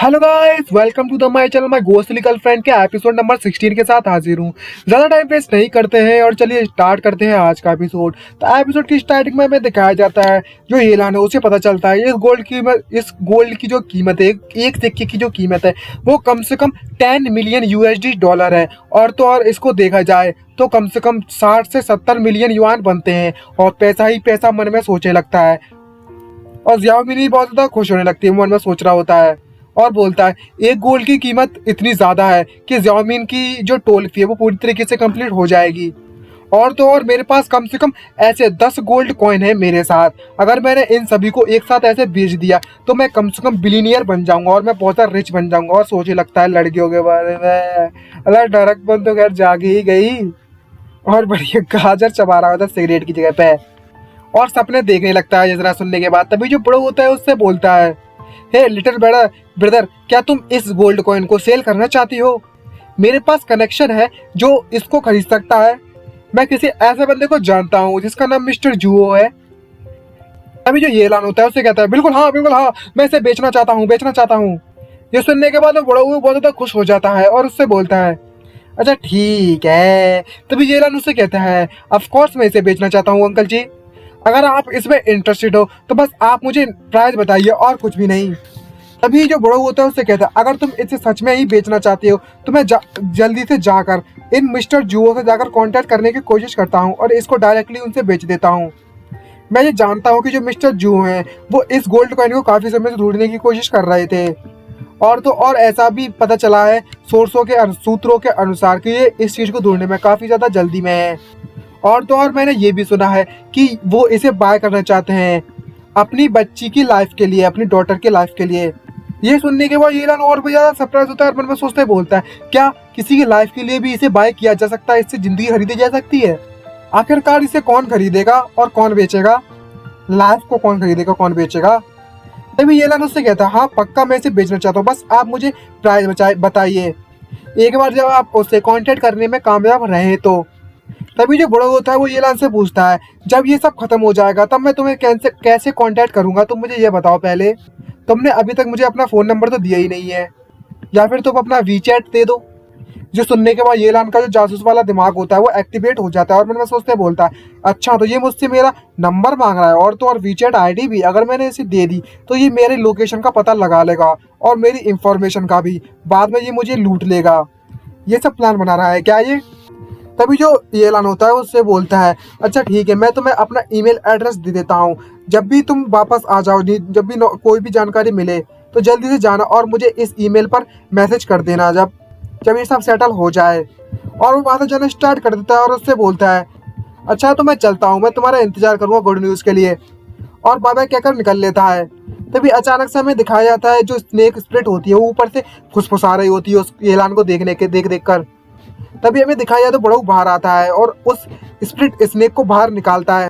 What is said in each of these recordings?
Hello guys, welcome to the my channel. My ghostly girlfriend के episode number 16 के साथ हाजिर हूँ। ज़्यादा टाइम वेस्ट नहीं करते हैं और चलिए स्टार्ट करते हैं आज का एपिसोड। तो एपिसोड की स्टार्टिंग में हमें दिखाया जाता है जो एलान है उसे पता चलता है इस गोल्ड की जो कीमत है, एक सिक्के की जो कीमत है वो कम से कम 10 मिलियन यूएसडी डॉलर है। और तो और इसको देखा जाए तो कम से कम 60 से 70 मिलियन युआन बनते हैं। और पैसा ही पैसा मन में सोचने लगता है और ज़ियाओमिनी बहुत ज़्यादा खुश होने लगती है, मन में सोच रहा होता है और बोलता है एक गोल्ड की कीमत इतनी ज़्यादा है कि ज़ियाओमिन की जो टोल फी है वो पूरी तरीके से कंप्लीट हो जाएगी। और तो और मेरे पास कम से कम ऐसे 10 गोल्ड कॉइन है मेरे साथ। अगर मैंने इन सभी को एक साथ ऐसे बेच दिया तो मैं कम से कम बिलीनियर बन जाऊंगा और मैं बहुत ज़्यादा रिच बन जाऊंगा। और सोचने लगता है लड़कियों के बारे में। अल्लाह डरकपन तो खैर जाग ही गई और बढ़िया गाजर चबा रहा होता सिगरेट की जगह पे और सपने देखने लगता है। जरा सुनने के बाद तभी जो बड़ो होता है उससे बोलता है, हे लिटिल ब्रदर, क्या तुम इस गोल्ड कॉइन को सेल करना चाहती हो? मेरे पास कनेक्शन है जो इसको खरीद सकता है। मैं किसी ऐसे बंदे को जानता हूँ जिसका नाम मिस्टर जुओ है। अभी जो ये ऐलान होता है उससे कहता है बिल्कुल हाँ, मैं इसे बेचना चाहता हूँ। ये सुनने के बाद वो बड़ा हुआ बहुत ज़्यादा खुश हो जाता है और उससे बोलता है, अच्छा ठीक है। तभी ये ऐलान उससे कहता है, ऑफ कोर्स मैं इसे बेचना चाहता हूँ अंकल जी। अगर आप इसमें इंटरेस्टेड हो तो बस आप मुझे प्राइस बताइए और कुछ भी नहीं। तभी जो बड़ो होता है उससे कहता है, अगर तुम इसे सच में ही बेचना चाहते हो तो मैं जल्दी से जाकर इन मिस्टर जुओ से जाकर कांटेक्ट करने की कोशिश करता हूँ और इसको डायरेक्टली उनसे बेच देता हूँ। मैं ये जानता हूँ कि जो मिस्टर जुओ हैं वो इस गोल्ड कॉइन को काफ़ी समय से ढूंढने की कोशिश कर रहे थे। और तो और ऐसा भी पता चला है सूत्रों के अनुसार कि ये इस चीज़ को ढूंढने में काफ़ी ज़्यादा जल्दी में है। और तो और मैंने ये भी सुना है कि वो इसे बाय करना चाहते हैं अपनी बच्ची की लाइफ के लिए, अपनी डॉटर की लाइफ के लिए। ये सुनने के बाद ईलान और भी ज़्यादा सरप्राइज होता है और मन में सोचते बोलता है, क्या किसी की लाइफ के लिए भी इसे बाय किया जा सकता है? इससे ज़िंदगी खरीदी जा सकती है? आखिरकार इसे कौन खरीदेगा और कौन बेचेगा? लाइफ को कौन खरीदेगा, कौन बेचेगा? तभी ईलान उससे कहता है, हाँ पक्का मैं इसे बेचना चाहता हूँ, बस आप मुझे प्राइस बताइए। एक बार जब आप उससे कांटेक्ट करने में कामयाब रहे तो। तभी जो बड़ा होता है वो ईलान से पूछता है, जब ये सब खत्म हो जाएगा तब मैं तुम्हें कैसे कांटेक्ट करूंगा? तुम मुझे ये बताओ पहले। तुमने अभी तक मुझे अपना फ़ोन नंबर तो दिया ही नहीं है, या फिर तुम अपना वीचैट दे दो। जो सुनने के बाद ईलान का जो जासूस वाला दिमाग होता है वो एक्टिवेट हो जाता है और मन में सोचते बोलता है, अच्छा तो ये मुझसे मेरा नंबर मांग रहा है और तो और वीचैट आईडी भी। अगर मैंने इसे दे दी तो ये मेरे लोकेशन का पता लगा लेगा और मेरी इंफॉर्मेशन का भी। बाद में ये मुझे लूट लेगा। ये सब प्लान बना रहा है क्या ये? तभी जो ये ऐलान होता है उससे बोलता है, अच्छा ठीक है, मैं तुम्हें अपना ईमेल एड्रेस दे देता हूँ। जब भी तुम वापस आ जाओ, जब भी कोई भी जानकारी मिले तो जल्दी से जाना और मुझे इस ईमेल पर मैसेज कर देना जब जब ये सब सेटल हो जाए। और वो वहाँ से जाना स्टार्ट कर देता है और उससे बोलता है, अच्छा तो मैं चलता हूँ, मैं तुम्हारा इंतजार करूँगा गुड न्यूज़ के लिए। और बाय बाय कहकर निकल लेता है। तभी अचानक से हमें दिखाया जाता है जो स्नेक स्प्लिट होती है वो ऊपर से फुसफुसा रही होती है उस ऐलान को देख कर। तभी हमें दिखाया तो बड़ऊ बाहर आता है और उस स्प्लिट स्नेक को बाहर निकालता है।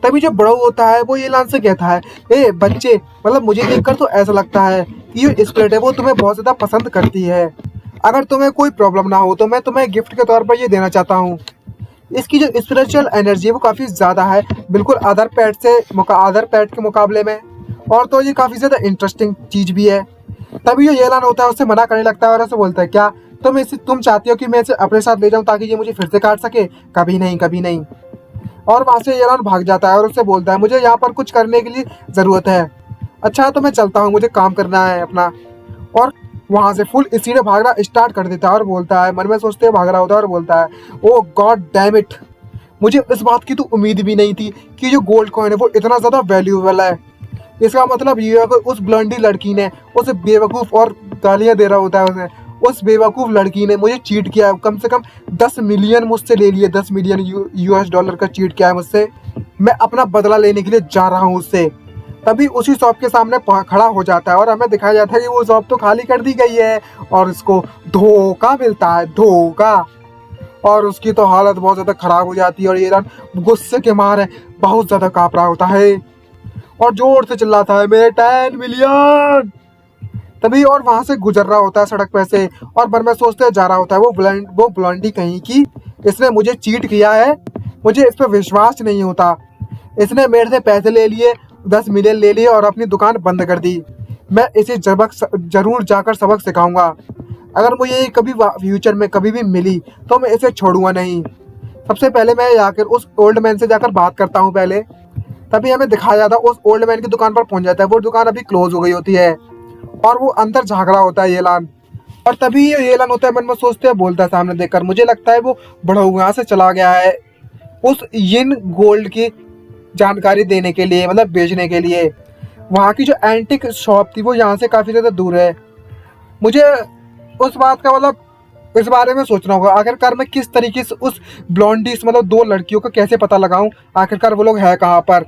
तभी जो बड़ऊ होता है वो ऐलान से कहता है, ए बच्चे, मतलब मुझे देखकर तो ऐसा लगता है कि ये स्प्लिट है वो तुम्हें बहुत ज़्यादा पसंद करती है। अगर तुम्हें कोई प्रॉब्लम ना हो तो मैं तुम्हें गिफ्ट के तौर पर ये देना चाहता हूँ। इसकी जो स्पिरिचुअल एनर्जी है वो काफ़ी ज़्यादा है, बिल्कुल अदर पेट के मुकाबले में। और तो ये काफ़ी ज़्यादा इंटरेस्टिंग चीज़ भी है। तभी जो ऐलान होता है उससे मना करने लगता है और उससे बोलता है, क्या तुम चाहती हो कि मैं इसे अपने साथ ले जाऊं ताकि ये मुझे फिर से काट सके? कभी नहीं, कभी नहीं। और वहाँ से ऐलान भाग जाता है और उससे बोलता है, मुझे यहाँ पर कुछ करने के लिए ज़रूरत है। अच्छा तो मैं चलता हूँ, मुझे काम करना है अपना। और वहाँ से फुल स्पीड में भागना स्टार्ट कर देता है और बोलता है, मन में सोचते भाग रहा होता है और बोलता है, ओ गॉड डैम इट, मुझे इस बात की तो उम्मीद भी नहीं थी कि जो गोल्ड कॉइन है वो इतना ज़्यादा वैल्यूएबल है। इसका मतलब ये है कि उस ब्लंडी लड़की ने, उस बेवकूफ़, और गालियाँ दे रहा होता है उसे, उस बेवकूफ़ लड़की ने मुझे चीट किया है। कम से कम 10 मिलियन मुझसे ले लिए, 10 मिलियन यूएस डॉलर का चीट किया है मुझसे। मैं अपना बदला लेने के लिए जा रहा हूँ उससे। तभी उसी शॉप के सामने खड़ा हो जाता है और हमें दिखाया जाता है कि वो शॉप तो खाली कर दी गई है और उसको धोखा मिलता है, धोखा। और उसकी तो हालत बहुत ज़्यादा ख़राब हो जाती है और ईरान गुस्से के मारे बहुत ज़्यादा काँप रहा होता है और जोर से चिल्लाता है, मेरे 10 मिलियन। तभी और वहाँ से गुजर रहा होता है सड़क पे से और मन में सोचते जा रहा होता है, वो ब्लॉन्डी कहीं की, इसने मुझे चीट किया है, मुझे इस पर विश्वास नहीं होता। इसने मेरे से पैसे ले लिए, 10 मिलियन ले लिए और अपनी दुकान बंद कर दी। मैं इसे जरूर जाकर सबक सिखाऊंगा। अगर मुझे ये कभी फ्यूचर में कभी भी मिली तो मैं इसे छोड़ूंगा नहीं। सबसे पहले मैं जाकर उस ओल्ड मैन से जाकर बात करता हूँ पहले। तभी हमें दिखाया जाता है उस ओल्ड मैन की दुकान पर पहुंच जाता है। वो दुकान अभी क्लोज हो गई होती है और वो अंदर झाँक रहा होता है येलान। और तभी ये येलान होता है मन में सोचते हैं, बोलता है सामने देखकर, मुझे लगता है वो बड़ऊ यहाँ से चला गया है उस यिन गोल्ड की जानकारी देने के लिए, मतलब बेचने के लिए। वहाँ की जो एंटिक शॉप थी वो यहाँ से काफ़ी ज़्यादा दूर है। मुझे उस बात का मतलब इस बारे में सोचना होगा, आखिरकार मैं किस तरीके से उस ब्लॉन्डिस मतलब दो लड़कियों का कैसे पता लगाऊं, आखिरकार वो लोग है कहाँ पर।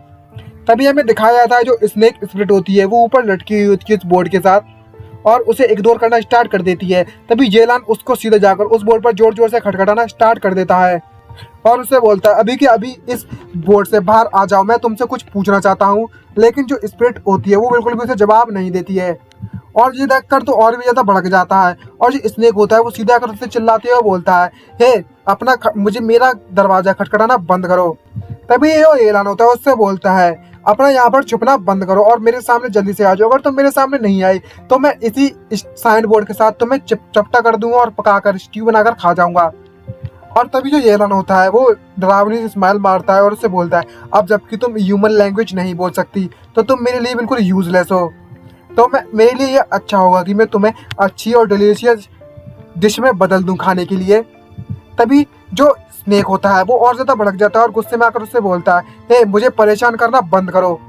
तभी हमें दिखाया जाता है जो स्नेक स्पिरिट होती है वो ऊपर लटकी हुई होती है उस बोर्ड के साथ और उसे इग्नोर करना स्टार्ट कर देती है। तभी येलान उसको सीधे जाकर उस बोर्ड पर जोर जोर से खटखटाना स्टार्ट कर देता है और उससे बोलता है, अभी के अभी इस बोर्ड से बाहर आ जाओ, मैं तुमसे कुछ पूछना चाहता हूँ। लेकिन जो स्पिरिट होती है वो बिल्कुल भी उसे जवाब नहीं देती है और ये देखकर तो और भी ज्यादा भड़क जाता है। और जो स्नेक होता है वो सीधा आकर उससे चिल्लाते हुए बोलता है, हे मुझे मेरा दरवाजा खटखटाना बंद करो। तभी ये येलान होता है उससे बोलता है, अपना यहाँ पर छुपना बंद करो और मेरे सामने जल्दी से आ जाओ। अगर तुम मेरे सामने नहीं आई तो मैं इसी साइन बोर्ड के साथ तुम्हें चपटा कर दूंगा और पकाकर स्ट्यू बनाकर खा जाऊंगा। और तभी जो येलन होता है वो डरावनी से स्माइल मारता है और उससे बोलता है, अब जबकि तुम ह्यूमन लैंग्वेज नहीं बोल सकती तो तुम मेरे लिए बिल्कुल यूजलेस हो। तो मेरे लिए ये अच्छा होगा कि मैं तुम्हें अच्छी और डिलीशियस डिश में बदल दूं खाने के लिए। तभी जो स्नेक होता है वो और ज़्यादा भड़क जाता है और गुस्से में आकर उससे बोलता है, हे मुझे परेशान करना बंद करो।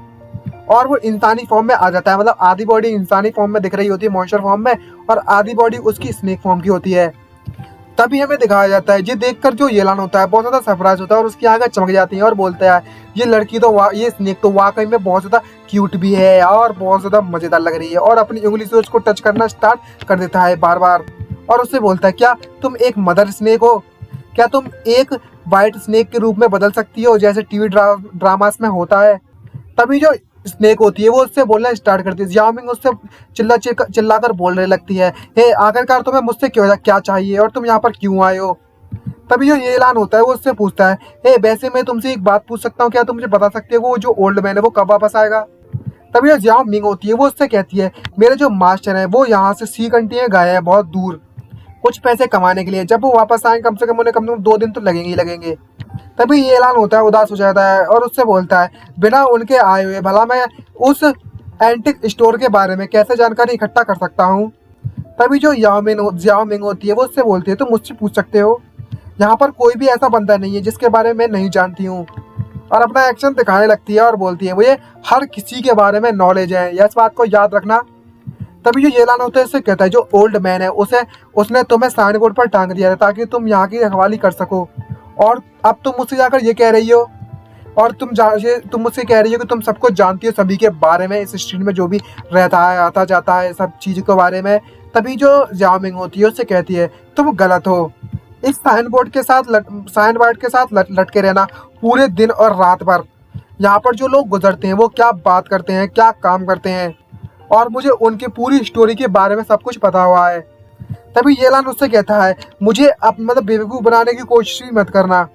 और वो इंसानी फॉर्म में आ जाता है, मतलब आधी बॉडी इंसानी फॉर्म में दिख रही होती है मॉन्स्टर फॉर्म में और आधी बॉडी उसकी स्नेक फॉर्म की होती है। तभी हमें दिखाया जाता है ये देखकर जो येलान होता है बहुत ज़्यादा सरप्राइज होता है और उसकी आंखें चमक जाती हैं और बोलता है, ये लड़की तो ये स्नेक तो वाकई में बहुत ज़्यादा क्यूट भी है और बहुत ज़्यादा मज़ेदार लग रही है। और अपनी उंगली से उसको टच करना स्टार्ट कर देता है बार बार और उससे बोलता है, क्या तुम एक मदर स्नेक हो? क्या तुम एक वाइट स्नेक के रूप में बदल सकती हो जैसे टीवी ड्रामास में होता है? तभी जो स्नेक होती है वो उससे बोलना स्टार्ट करती है। जियाओमिंग उससे चिल्लाकर बोलने लगती है, हे आखिरकार तुम्हें मुझसे क्या चाहिए और तुम यहाँ पर क्यों आए हो? तभी जो ये ऐलान होता है वो उससे पूछता है, हे वैसे मैं तुमसे एक बात पूछ सकता हूँ, क्या तुम मुझे बता सकते हो वो जो ओल्ड मैन है वो कब वापस आएगा? तभी जो जियाओमिंग होती है वो उससे कहती है, मेरे जो मास्टर है वो यहाँ से सी कंट्री गए हैं बहुत दूर कुछ पैसे कमाने के लिए। जब वो वापस आए कम से कम उन्हें कम से कम 2 दिन तो लगेंगे ही लगेंगे। तभी ये ऐलान होता है उदास हो जाता है और उससे बोलता है, बिना उनके आए हुए भला मैं उस एंटिक स्टोर के बारे में कैसे जानकारी इकट्ठा कर सकता हूँ? तभी जो जियाओमिंग होती है वो उससे बोलती है, तुम मुझसे पूछ सकते हो, यहाँ पर कोई भी ऐसा बंदा नहीं है जिसके बारे में नहीं जानती हूँ। और अपना एक्शन दिखाने लगती है और बोलती है, मुझे हर किसी के बारे में नॉलेज है, इस बात को याद रखना। तभी जो येलान होता है उससे कहता है, जो ओल्ड मैन है उसने तुम्हें साइन बोर्ड पर टांग दिया था ताकि तुम यहाँ की रखवाली कर सको। और अब तुम मुझसे जाकर ये कह रही हो और तुम मुझसे कह रही हो कि तुम सब कुछ जानती हो सभी के बारे में, इस स्ट्रीट में जो भी रहता है आता जाता है सब चीज़ के बारे में। तभी जो जियाओमिंग होती है उससे कहती है, तुम गलत हो। इस साइन बोर्ड के साथ लटके रहना पूरे दिन और रात भर। यहाँ पर जो लोग गुजरते हैं वो क्या बात करते हैं, क्या काम करते हैं और मुझे उनकी पूरी स्टोरी के बारे में सब कुछ पता हुआ है। तभी येलान उससे कहता है, मुझे मतलब बेवकूफ़ बनाने की कोशिश भी मत करना।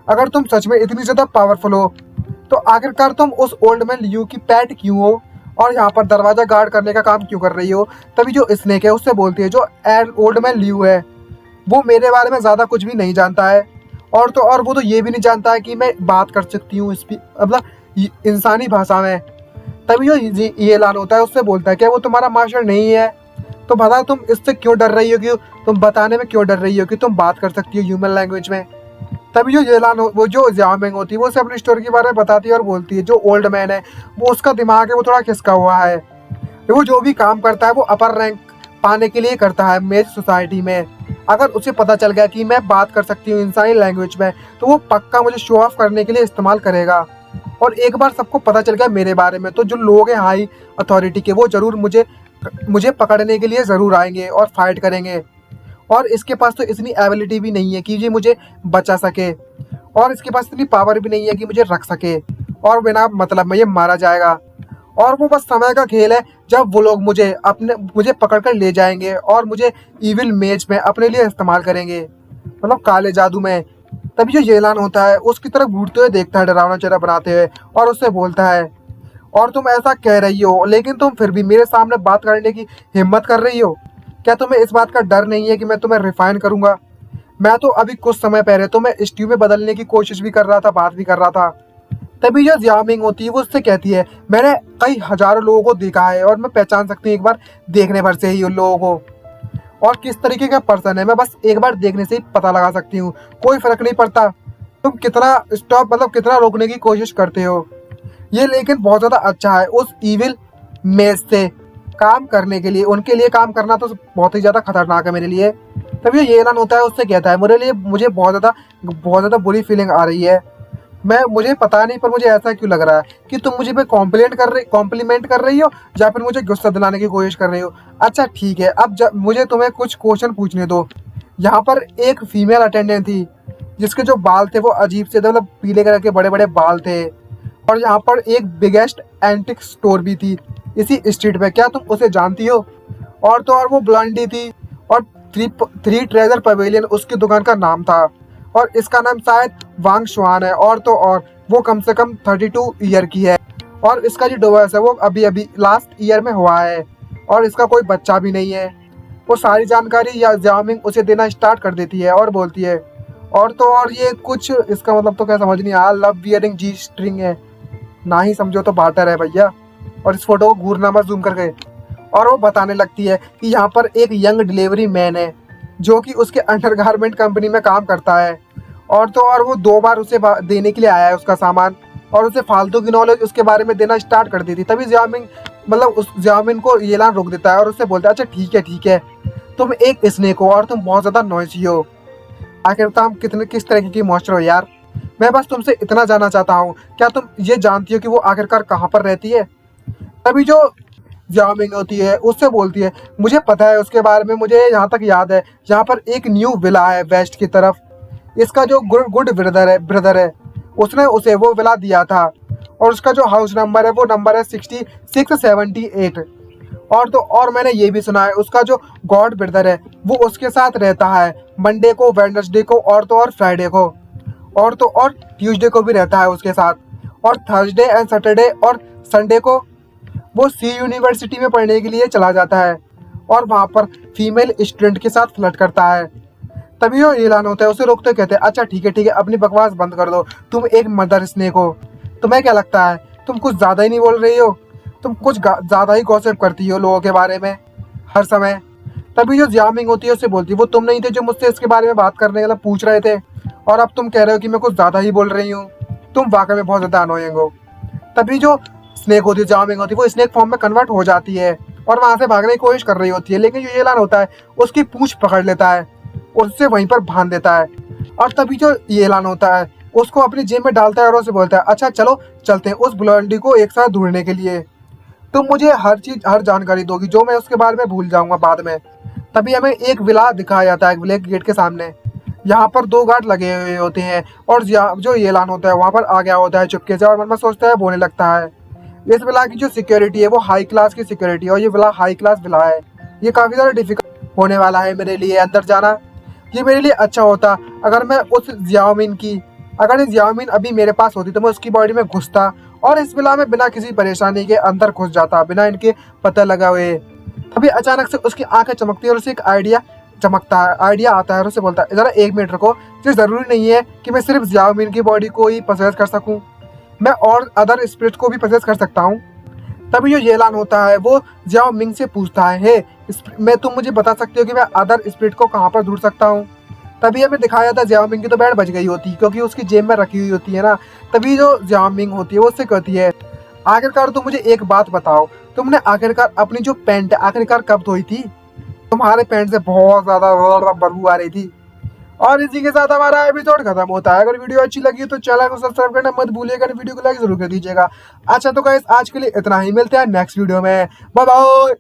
अगर तुम सच में इतनी ज़्यादा पावरफुल हो तो आखिरकार तुम उस ओल्ड मैन लियू की पेट क्यों हो और यहाँ पर दरवाज़ा गार्ड करने का काम क्यों कर रही हो? तभी जो स्नेक है उससे बोलती है, जो ओल्ड मैन लियू है वो मेरे बारे में ज़्यादा कुछ भी नहीं जानता है और वो तो ये भी नहीं जानता है कि मैं बात कर सकती हूँ मतलब इंसानी भाषा में। तभी जो ये ऐलान होता है उससे बोलता है, क्या वो तुम्हारा मास्टर नहीं है? तो बता तुम इससे क्यों डर रही हो, कि तुम बताने में क्यों डर रही हो कि तुम बात कर सकती हो ह्यूमन लैंग्वेज में? तभी जो येलान वो जो जियाओमिंग होती है वो उसे अपनी स्टोरी के बारे में बताती है और बोलती है, जो ओल्ड मैन है वो उसका दिमाग है वो थोड़ा खिसका हुआ है। वो जो भी काम करता है वो अपर रैंक पाने के लिए करता है मेरी सोसाइटी में। अगर उसे पता चल गया कि मैं बात कर सकती हूँ इंसानी लैंग्वेज में तो वो पक्का मुझे शो ऑफ करने के लिए इस्तेमाल करेगा। और एक बार सबको पता चल गया मेरे बारे में तो जो लोग हैं हाई अथॉरिटी के वो ज़रूर मुझे पकड़ने के लिए ज़रूर आएंगे और फाइट करेंगे। और इसके पास तो इतनी एबिलिटी भी नहीं है कि ये मुझे बचा सके और इसके पास इतनी पावर भी नहीं है कि मुझे रख सके और बिना मतलब में ये मारा जाएगा। और वो बस समय का खेल है जब वो लोग मुझे पकड़ कर ले जाएंगे और मुझे इविल मेज में अपने लिए इस्तेमाल करेंगे, मतलब काले जादू में। तभी जो येलान होता है उसकी तरफ घूरते हुए देखता है डरावना चेहरा बनाते हुए और उससे बोलता है, और तुम ऐसा कह रही हो, लेकिन तुम फिर भी मेरे सामने बात करने की हिम्मत कर रही हो। क्या तुम्हें इस बात का डर नहीं है कि मैं तुम्हें रिफाइन करूंगा? मैं तो अभी कुछ समय पहले तो मैं स्टीव में बदलने की कोशिश भी कर रहा था, बात भी कर रहा था। तभी जो जियामिंग होती है वो उससे कहती है, मैंने कई हजारों लोगों को देखा है और मैं पहचान सकती हूँ एक बार देखने भर से ही उन लोगों को, और किस तरीके का पर्सन है मैं बस एक बार देखने से ही पता लगा सकती हूँ। कोई फर्क नहीं पड़ता तुम कितना स्टॉप मतलब कितना रोकने की कोशिश करते हो। ये लेकिन बहुत ज़्यादा अच्छा है उस ईविल मेज से काम करने के लिए, उनके लिए काम करना तो बहुत ही ज़्यादा खतरनाक है मेरे लिए। तभी ये ऐलान होता है, उससे कहता है, मुझे बहुत ज़्यादा बुरी फीलिंग आ रही है। मुझे पता नहीं पर मुझे ऐसा क्यों लग रहा है कि तुम मुझे पे कॉम्प्लीमेंट कर रही हो या फिर मुझे गुस्सा दिलाने की कोशिश कर रही हो। अच्छा ठीक है, अब मुझे तुम्हें कुछ क्वेश्चन पूछने दो। यहाँ पर एक फीमेल अटेंडेंट थी जिसके जो बाल थे वो अजीब से थे, मतलब पीले कलर के बड़े बड़े बाल थे। और यहाँ पर एक बिगेस्ट एंटिक स्टोर भी थी इसी स्ट्रीट पे, क्या तुम उसे जानती हो? और तो और वो ब्लॉन्डी थी, और थ्री ट्रेजर पवेलियन उसकी दुकान का नाम था, और इसका नाम शायद वांग शुआन है। और तो और वो कम से कम 32 ईयर की है, और इसका जो डिवोर्स है वो अभी अभी लास्ट ईयर में हुआ है, और इसका कोई बच्चा भी नहीं है। वो सारी जानकारी या जियामिंग उसे देना स्टार्ट कर देती है और बोलती है, और तो और ये कुछ इसका मतलब तो क्या समझ नहीं आया, लव वियरिंग जी स्ट्रिंग है, ना ही समझो तो बाटर है भैया। और इस फोटो को घूरना मत जूम करके। और वो बताने लगती है कि यहाँ पर एक यंग डिलीवरी मैन है जो कि उसके अंडरगारमेंट कंपनी में काम करता है, और तो और वो 2 बार उसे देने के लिए आया है उसका सामान, और उसे फालतू की नॉलेज उसके बारे में देना स्टार्ट कर दी थी। तभी जियामिंग मतलब उस जियामिन को ये ऐलान रोक देता है और उससे बोलता है, अच्छा ठीक है, तुम एक स्नेक हो और तुम बहुत ज़्यादा नॉइसी हो। आखिर तुम किस तरीके की मॉन्स्टर हो यार? मैं बस तुमसे इतना जानना चाहता हूँ, क्या तुम ये जानती हो कि वो आखिरकार कहाँ पर रहती है? तभी जो जियामिंग होती है उससे बोलती है, मुझे पता है उसके बारे में, मुझे यहाँ तक याद है, यहाँ पर एक न्यू विला है वेस्ट की तरफ। इसका जो गुड ब्रदर है उसने उसे वो विला दिया था, और उसका जो हाउस नंबर है वो नंबर है 6678। और तो और मैंने ये भी सुना है उसका जो गॉड ब्रदर है वो उसके साथ रहता है मंडे को, वेडनेसडे को, और तो और फ्राइडे को, और तो और ट्यूसडे को भी रहता है उसके साथ, और थर्सडे एंड सैटरडे और संडे को वो सी यूनिवर्सिटी में पढ़ने के लिए चला जाता है, और वहाँ पर फीमेल स्टूडेंट के साथ फ्लर्ट करता है। तभी वो ऐलान होता है, उसे रोकते कहते हैं, अच्छा ठीक है, अपनी बकवास बंद कर दो, तुम एक मदर स्नेक हो। तुम्हें क्या लगता है तुम कुछ ज़्यादा ही नहीं बोल रही हो? तुम कुछ ज़्यादा ही गॉसिप करती हो लोगों के बारे में हर समय। तभी जो जियामिंग होती है उससे बोलती है, वो तुम नहीं थे जो मुझसे इसके बारे में बात करने मतलब पूछ रहे थे, और अब तुम कह रहे हो कि मैं कुछ ज़्यादा ही बोल रही हूँ। तुम वाकई में बहुत ज़्यादा अनोइंग हो। तभी जो स्नेक होती है, जियामिंग होती है, वो स्नेक फॉर्म में कन्वर्ट हो जाती है और वहाँ से भागने की कोशिश कर रही होती है, लेकिन जो ऐलान होता है उसकी पूंछ पकड़ लेता है, उससे वहीं पर बांध देता है। और तभी जो ये ऐलान होता है उसको अपनी जेब में डालता है और उसे बोलता है, अच्छा चलो चलते हैं उस ब्लॉन्डी को एक साथ ढूंढने के लिए। तुम मुझे हर जानकारी दोगी जो मैं उसके बारे में भूल जाऊंगा बाद में। तभी हमें एक विला दिखाया जाता है ब्लैक गेट के सामने। यहाँ पर 2 गार्ड लगे हुए होते हैं, और जो ये ऐलान होता है वहाँ पर आ गया होता है चुपके से, और मन में सोचता है, बोलने लगता है, इस विला की जो सिक्योरिटी है वो हाई क्लास की सिक्योरिटी है, और ये विला हाई क्लास विला है, ये काफ़ी ज़्यादा डिफिकल्ट होने वाला है मेरे लिए अंदर जाना। ये मेरे लिए अच्छा होता अगर मैं अगर ये जियामिन अभी मेरे पास होती तो मैं उसकी बॉडी में घुसता और इस विला में बिना किसी परेशानी के अंदर घुस जाता, बिना इनके पता लगा हुए। अभी अचानक से उसकी आंखें चमकती है और उसे एक आइडिया आता है, और उसे बोलता है, ज़रा 1 मिनट रुको, ये ज़रूरी नहीं है कि मैं सिर्फ जियामिन की बॉडी को ही पसेस कर सकूँ, मैं और अदर स्पिरिट को भी पसेस कर सकता हूँ। तभी जो ये ऐलान होता है वो जियाओ मिंग से पूछता है, मैं तुम मुझे बता सकते हो कि मैं अदर स्पिरिट को कहाँ पर ढूंढ सकता हूँ? तभी हमें दिखाया था जियाओ मिंग की तो बैंड बज गई होती है क्योंकि उसकी जेब में रखी हुई होती है ना। तभी जो जियाओ मिंग होती है वो उससे कहती है, आखिरकार तुम मुझे एक बात बताओ, तुमने आखिरकार अपनी जो पैंट आखिरकार कब धोई थी? तुम्हारे पैंट से बहुत ज़्यादा बदबू आ रही थी। और इसी के साथ हमारा एपिसोड खत्म होता है। अगर वीडियो अच्छी लगी तो चैनल को सब्सक्राइब करना मत भूलिएगा, वीडियो को लाइक जरूर कर दीजिएगा। अच्छा तो गाइस आज के लिए इतना ही, मिलते हैं नेक्स्ट वीडियो में, बाय बाय।